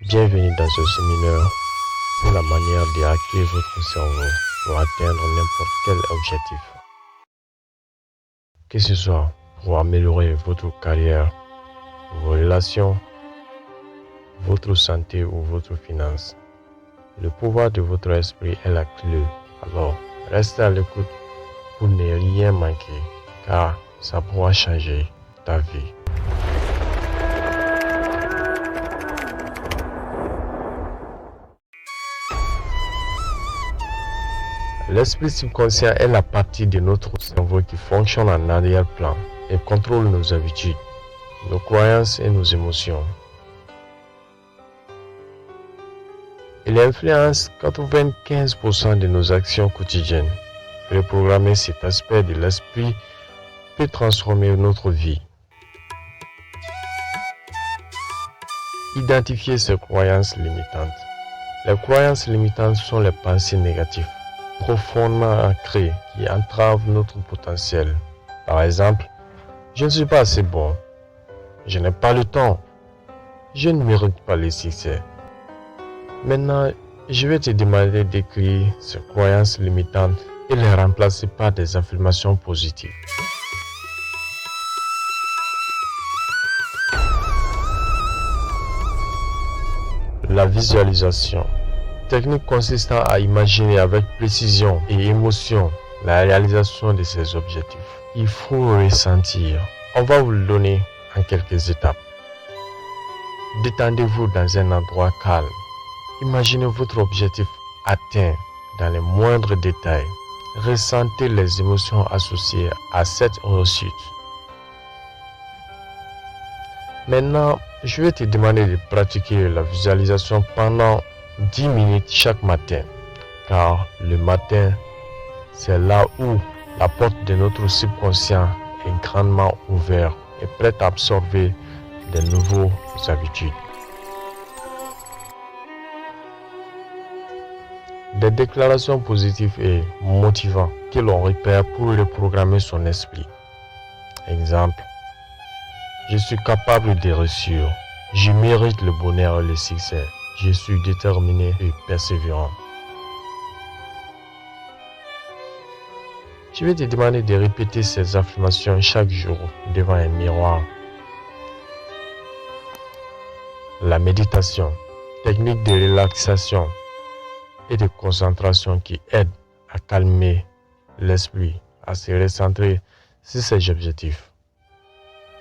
Bienvenue dans ce séminaire sur la manière de hacker votre cerveau pour atteindre n'importe quel objectif. Que ce soit pour améliorer votre carrière, vos relations, votre santé ou votre finance. Le pouvoir de votre esprit est la clé. Alors, restez à l'écoute pour ne rien manquer, car ça pourra changer ta vie. L'esprit subconscient est la partie de notre cerveau qui fonctionne en arrière-plan et contrôle nos habitudes, nos croyances et nos émotions. Il influence 95% de nos actions quotidiennes. Reprogrammer cet aspect de l'esprit peut transformer notre vie. Identifier ces croyances limitantes. Les croyances limitantes sont les pensées négatives profondément ancrées qui entravent notre potentiel. Par exemple, je ne suis pas assez bon, je n'ai pas le temps, je ne mérite pas le succès. Maintenant, je vais te demander d'écrire ces croyances limitantes et les remplacer par des affirmations positives. La visualisation. Technique consistant à imaginer avec précision et émotion la réalisation de ses objectifs. Il faut ressentir. On va vous le donner en quelques étapes. Détendez-vous dans un endroit calme. Imaginez votre objectif atteint dans les moindres détails. Ressentez les émotions associées à cette réussite. Maintenant, je vais te demander de pratiquer la visualisation pendant 10 minutes chaque matin, car le matin, c'est là où la porte de notre subconscient est grandement ouverte et prête à absorber de nouvelles habitudes. Des déclarations positives et motivantes que l'on repère pour reprogrammer son esprit. Exemple, je suis capable de réussir, je mérite le bonheur et le succès. Je suis déterminé et persévérant. Je vais te demander de répéter ces affirmations chaque jour devant un miroir. La méditation, technique de relaxation et de concentration qui aide à calmer l'esprit, à se recentrer sur ses objectifs.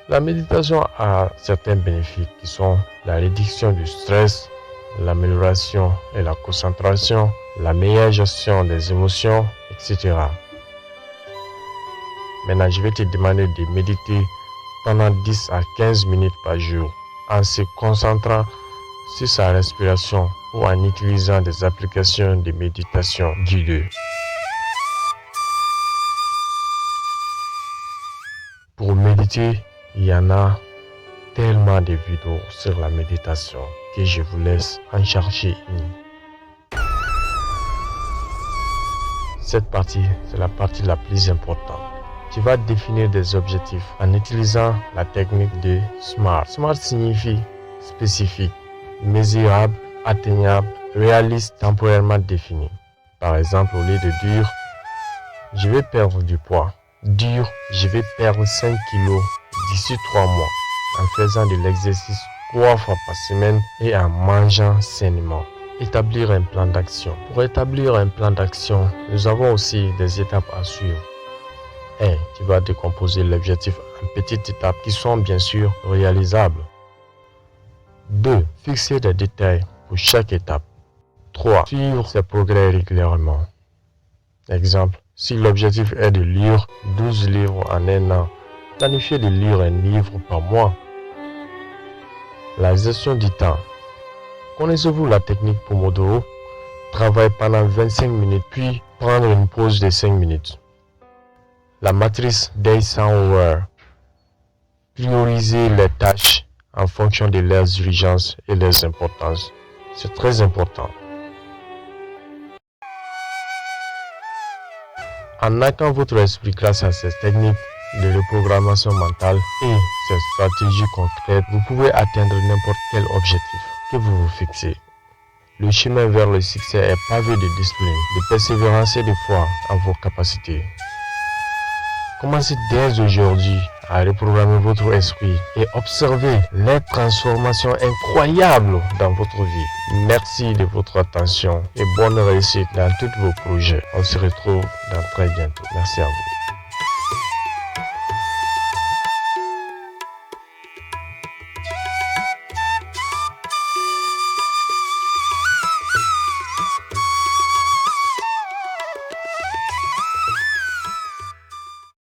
La méditation a certains bénéfices qui sont la réduction du stress, l'amélioration et la concentration, la meilleure gestion des émotions, etc. Maintenant, je vais te demander de méditer pendant 10 à 15 minutes par jour en se concentrant sur sa respiration ou en utilisant des applications de méditation guidée. Pour méditer, il y en a tellement de vidéos sur la méditation que je vous laisse en chercher une. Cette partie, c'est la partie la plus importante. Tu vas définir des objectifs en utilisant la technique de SMART. SMART signifie spécifique, mesurable, atteignable, réaliste, temporairement défini. Par exemple, au lieu de dire « je vais perdre du poids », dire « je vais perdre 5 kilos d'ici 3 mois ». En faisant de l'exercice 3 fois par semaine et en mangeant sainement. Établir un plan d'action. Pour établir un plan d'action, nous avons aussi des étapes à suivre. 1. Tu vas décomposer l'objectif en petites étapes qui sont bien sûr réalisables. 2. Fixer des détails pour chaque étape. 3. Suivre ses progrès régulièrement. Exemple, si l'objectif est de lire 12 livres en un an, planifiez de lire un livre par mois. La gestion du temps. Connaissez-vous la technique Pomodoro? Travaillez pendant 25 minutes puis prendre une pause de 5 minutes. La matrice d'Eisenhower. Priorisez les tâches en fonction de leurs urgences et leurs importances. C'est très important. En hackant votre esprit grâce à ces techniques de reprogrammation mentale et ces stratégies concrètes, vous pouvez atteindre n'importe quel objectif. que vous vous fixez. Le chemin vers le succès est pavé de discipline, de persévérance et de foi en vos capacités. Commencez dès aujourd'hui à reprogrammer votre esprit et observez les transformations incroyables dans votre vie. Merci de votre attention et bonne réussite dans tous vos projets. On se retrouve dans très bientôt. Merci à vous.